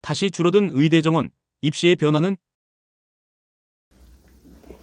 다시 줄어든 의대 정원, 입시의 변화는?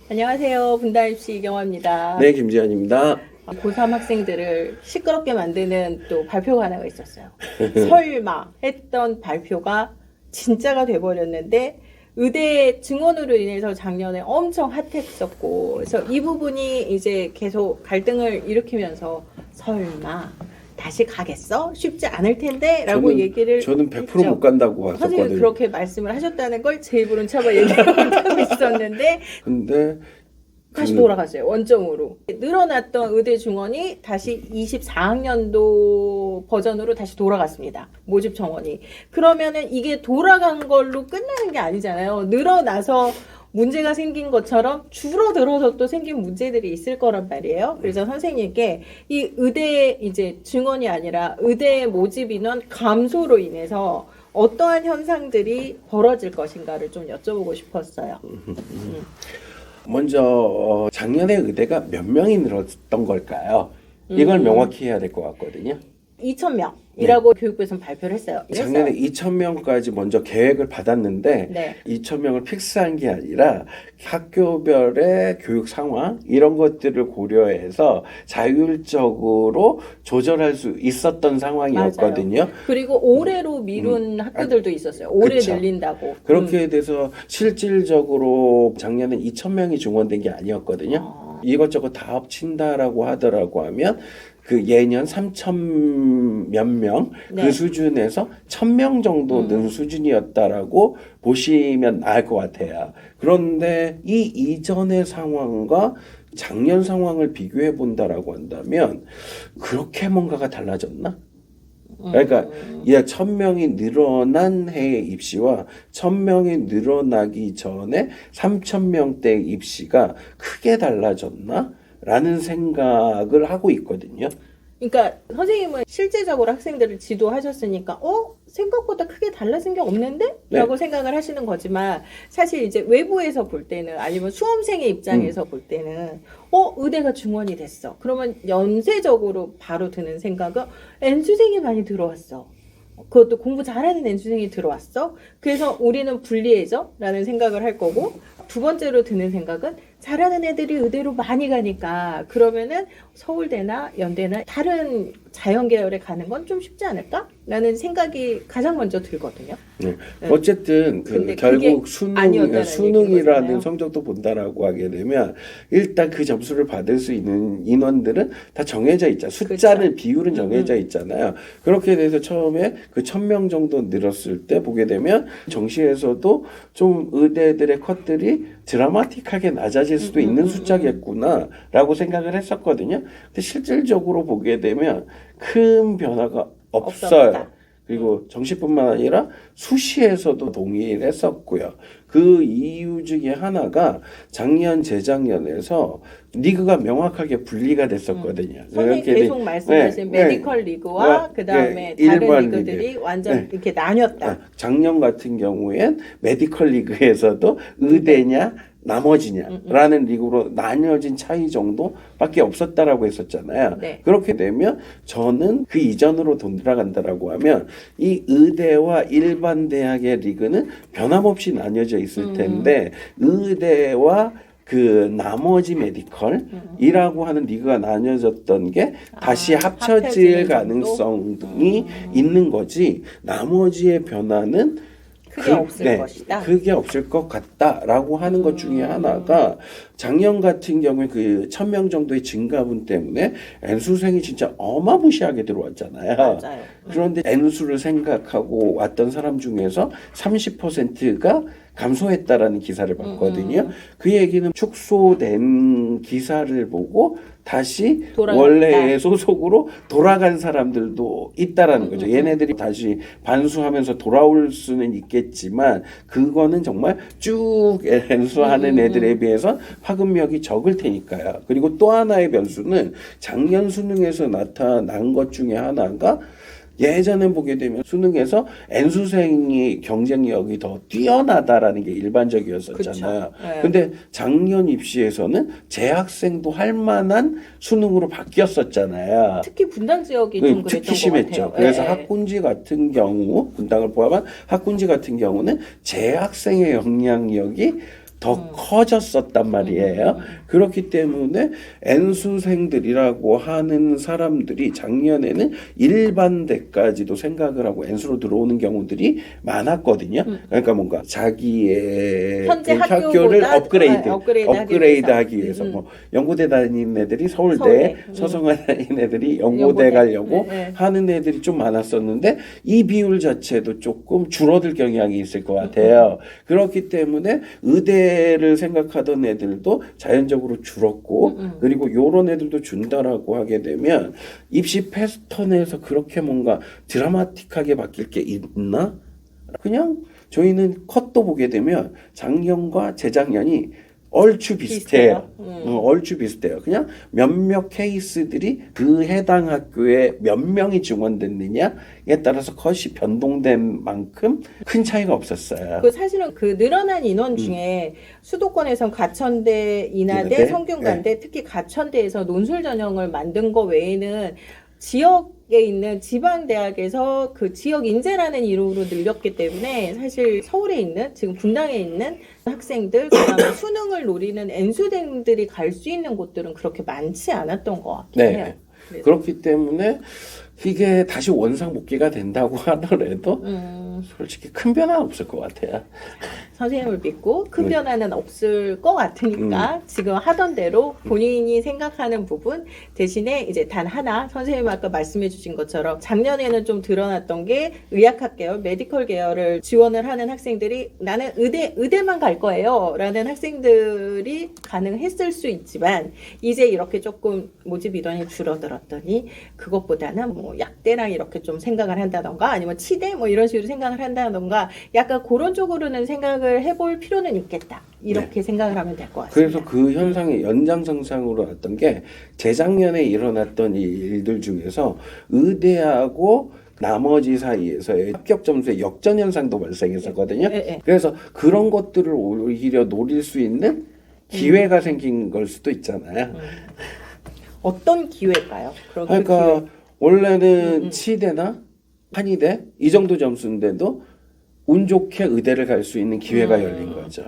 안녕하세요. 분당 입시 이경화입니다. 네, 김지현입니다. 고3 학생들을 시끄럽게 만드는 또 발표가 하나가 있었어요. 설마 했던 발표가 진짜가 돼버렸는데 의대 증원으로 인해서 작년에 엄청 핫했었고, 그래서 이 부분이 이제 계속 갈등을 일으키면서 설마 다시 가겠어? 쉽지 않을 텐데 라고 얘기를 저는 100% 했죠. 못 간다고 선생님이 하셨거든요. 그렇게 말씀을 하셨다는 걸 제 입으로는 차마 얘기를 못하고 있었는데 근데 다시 돌아갔어요. 원점으로. 늘어났던 의대 증원이 다시 24학년도 버전으로 다시 돌아갔습니다. 모집 정원이. 그러면은 이게 돌아간 걸로 끝나는 게 아니잖아요. 늘어나서 문제가 생긴 것처럼 줄어들어서 또 생긴 문제들이 있을 거란 말이에요. 그래서 선생님께 이 의대 이제 증원이 아니라 의대 모집 인원 감소로 인해서 어떠한 현상들이 벌어질 것인가를 좀 여쭤보고 싶었어요. 먼저 작년에 의대가 몇 명이 늘었던 걸까요? 이걸 명확히 해야 될 것 같거든요. 2,000명이라고 교육부에서는 발표를 했어요. 작년에 2,000명까지 먼저 계획을 받았는데 네. 2,000명을 픽스한 게 아니라 학교별의 교육 상황 이런 것들을 고려해서 자율적으로 조절할 수 있었던 상황이었거든요. 맞아요. 그리고 올해로 미룬 학교들도 있었어요. 올해 그쵸. 늘린다고. 그렇게 돼서 실질적으로 작년에 2,000명이 증원된 게 아니었거든요. 이것저것 다 합친다라고 하더라고 하면 그 예년 3,000 몇 명 그 네. 수준에서 1,000명 정도 는 수준이었다라고 보시면 알 것 같아요. 그런데 이 이전의 상황과 작년 상황을 비교해 본다라고 한다면 그렇게 뭔가가 달라졌나? 그러니까 약 1,000명이 늘어난 해의 입시와 1,000명이 늘어나기 전에 3,000명대 입시가 크게 달라졌나? 라는 생각을 하고 있거든요. 그러니까 선생님은 실제적으로 학생들을 지도하셨으니까 생각보다 크게 달라진 게 없는데? 네. 라고 생각을 하시는 거지만 사실 이제 외부에서 볼 때는 아니면 수험생의 입장에서 볼 때는 의대가 증원이 됐어. 그러면 연쇄적으로 바로 드는 생각은 N수생이 많이 들어왔어. 그것도 공부 잘하는 N수생이 들어왔어. 그래서 우리는 불리해져? 라는 생각을 할 거고 두 번째로 드는 생각은 잘하는 애들이 의대로 많이 가니까 그러면은 서울대나 연대나 다른 자연계열에 가는 건 좀 쉽지 않을까? 라는 생각이 가장 먼저 들거든요. 네. 네. 어쨌든 근데 결국 그게 아니었다는 수능이라는 얘기인 거잖아요. 성적도 본다라고 하게 되면 일단 그 점수를 받을 수 있는 인원들은 다 정해져 있잖아요. 숫자는 그렇죠. 비율은 정해져 있잖아요. 그렇게 돼서 처음에 그 1,000명 정도 늘었을 때 보게 되면 정시에서도 좀 의대들의 컷들이 드라마틱하게 낮아질 수도 있는 숫자겠구나라고 생각을 했었거든요. 근데 실질적으로 보게 되면 큰 변화가 없어요. 없었다. 그리고 정시뿐만 아니라 수시에서도 동일했었고요. 그 이유 중에 하나가 작년, 재작년에서 리그가 명확하게 분리가 됐었거든요. 선생님 계속 말씀하신 메디컬 리그와 그 다음에 다른 일반 리그들이 리그. 완전 이렇게 나뉘었다. 작년 같은 경우엔 메디컬 리그에서도 의대냐 나머지냐라는 리그로 나뉘어진 차이 정도밖에 없었다라고 했었잖아요. 네. 그렇게 되면 저는 그 이전으로 돌아간다라고 하면 이 의대와 일반 대학의 리그는 변함없이 나뉘어져 있을 텐데 의대와 그 나머지 메디컬이라고 하는 리그가 나뉘어졌던 게 다시 합쳐질 합쳐지는 가능성이 있는 거지 나머지의 변화는 크게 없을 것이다. 크게 없을 것 같다라고 하는 것 중에 하나가 작년 같은 경우에 그 1,000명 정도의 증가분 때문에 N수생이 진짜 어마무시하게 들어왔잖아요. 맞아요. 그런데 N수를 생각하고 왔던 사람 중에서 30%가 감소했다라는 기사를 봤거든요. 그 얘기는 축소된 기사를 보고 다시 돌아갔다. 원래의 소속으로 돌아간 사람들도 있다라는 거죠. 얘네들이 다시 반수하면서 돌아올 수는 있겠지만 그거는 정말 쭉 N수하는 애들에 비해서 파급력이 적을 테니까요. 그리고 또 하나의 변수는 작년 수능에서 나타난 것 중에 하나가 예전에 보게 되면 수능에서 N수생이 경쟁력이 더 뛰어나다라는 게 일반적이었었잖아요. 그쵸. 네. 근데 작년 입시에서는 재학생도 할 만한 수능으로 바뀌었었잖아요. 특히 분당 지역이 좀 그랬던 특히 것 심했죠. 같아요. 그래서 예, 예. 학군지 같은 경우, 분당을 포함한 학군지 같은 경우는 재학생의 영향력이 더 커졌었단 말이에요. 그렇기 때문에 N수생들이라고 하는 사람들이 작년에는 일반대까지도 생각을 하고 N수로 들어오는 경우들이 많았거든요. 그러니까 뭔가 자기의 현재 그 학교를 학교보다 업그레이드 하기 위해서 뭐 연고대 다니는 애들이 서울대, 서울대. 서성에 다니는 애들이 연고대 연고대. 가려고 네. 하는 애들이 좀 많았었는데 이 비율 자체도 조금 줄어들 경향이 있을 것 같아요. 그렇기 때문에 의대를 생각하던 애들도 자연적으로 줄었고 그리고 요런 애들도 준다라고 하게 되면 입시 패턴에서 그렇게 뭔가 드라마틱하게 바뀔 게 있나? 그냥 저희는 컷도 보게 되면 작년과 재작년이 얼추 비슷해요. 얼추 비슷해요. 그냥 몇몇 케이스들이 그 해당 학교에 몇 명이 증원됐느냐에 따라서 컷이 변동된 만큼 큰 차이가 없었어요. 그 사실은 그 늘어난 인원 중에 수도권에선 가천대, 인하대, 인하대? 성균관대, 특히 가천대에서 논술 전형을 만든 거 외에는 지역에 있는 지방 대학에서 그 지역 인재라는 이름으로 늘렸기 때문에 사실 서울에 있는 지금 분당에 있는 학생들 그다음에 수능을 노리는 N수생들이 갈 수 있는 곳들은 그렇게 많지 않았던 것 같긴 네. 해요. 그래서. 그렇기 때문에 이게 다시 원상복귀가 된다고 하더라도 솔직히 큰 변화는 없을 것 같아요. 선생님을 믿고 큰 변화는 없을 것 같으니까 지금 하던 대로 본인이 생각하는 부분 대신에 이제 단 하나 선생님 아까 말씀해 주신 것처럼 작년에는 좀 드러났던 게 의학학 계열, 메디컬 계열을 지원을 하는 학생들이 나는 의대만 갈 거예요 라는 학생들이 가능했을 수 있지만 이제 이렇게 조금 모집 인원이 줄어들었더니 그것보다는 뭐 약대랑 이렇게 좀 생각을 한다던가 아니면 치대 뭐 이런 식으로 생각을 한다던가 약간 그런 쪽으로는 생각을 해볼 필요는 있겠다. 이렇게 생각을 하면 될 것 같습니다. 그래서 그 현상의 연장선상으로 왔던 게 재작년에 일어났던 이 일들 중에서 의대하고 나머지 사이에서의 합격 점수의 역전 현상도 발생했었거든요. 네. 그래서 그런 것들을 오히려 노릴 수 있는 기회가 생긴 걸 수도 있잖아요. 어떤 기회일까요? 그런 그 그러니까 기회. 원래는 치대나 한의대 이 정도 점수인데도 운 좋게 의대를 갈 수 있는 기회가 열린 거죠.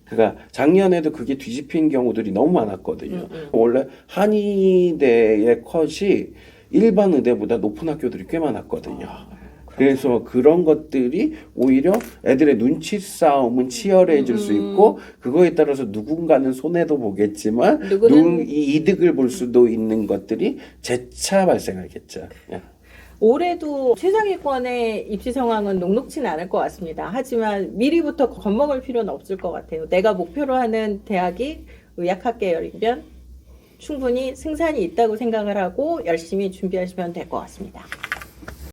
그러니까 작년에도 그게 뒤집힌 경우들이 너무 많았거든요. 원래 한의대의 컷이 일반 의대보다 높은 학교들이 꽤 많았거든요. 그래서 그런 것들이 오히려 애들의 눈치 싸움은 치열해질 수 있고 그거에 따라서 누군가는 손해도 보겠지만 누구는 이득을 볼 수도 있는 것들이 재차 발생하겠죠. 예. 올해도 최상위권의 입시 상황은 녹록치는 않을 것 같습니다. 하지만 미리부터 겁먹을 필요는 없을 것 같아요. 내가 목표로 하는 대학이 의학학 계열이면 충분히 승산이 있다고 생각을 하고 열심히 준비하시면 될 것 같습니다.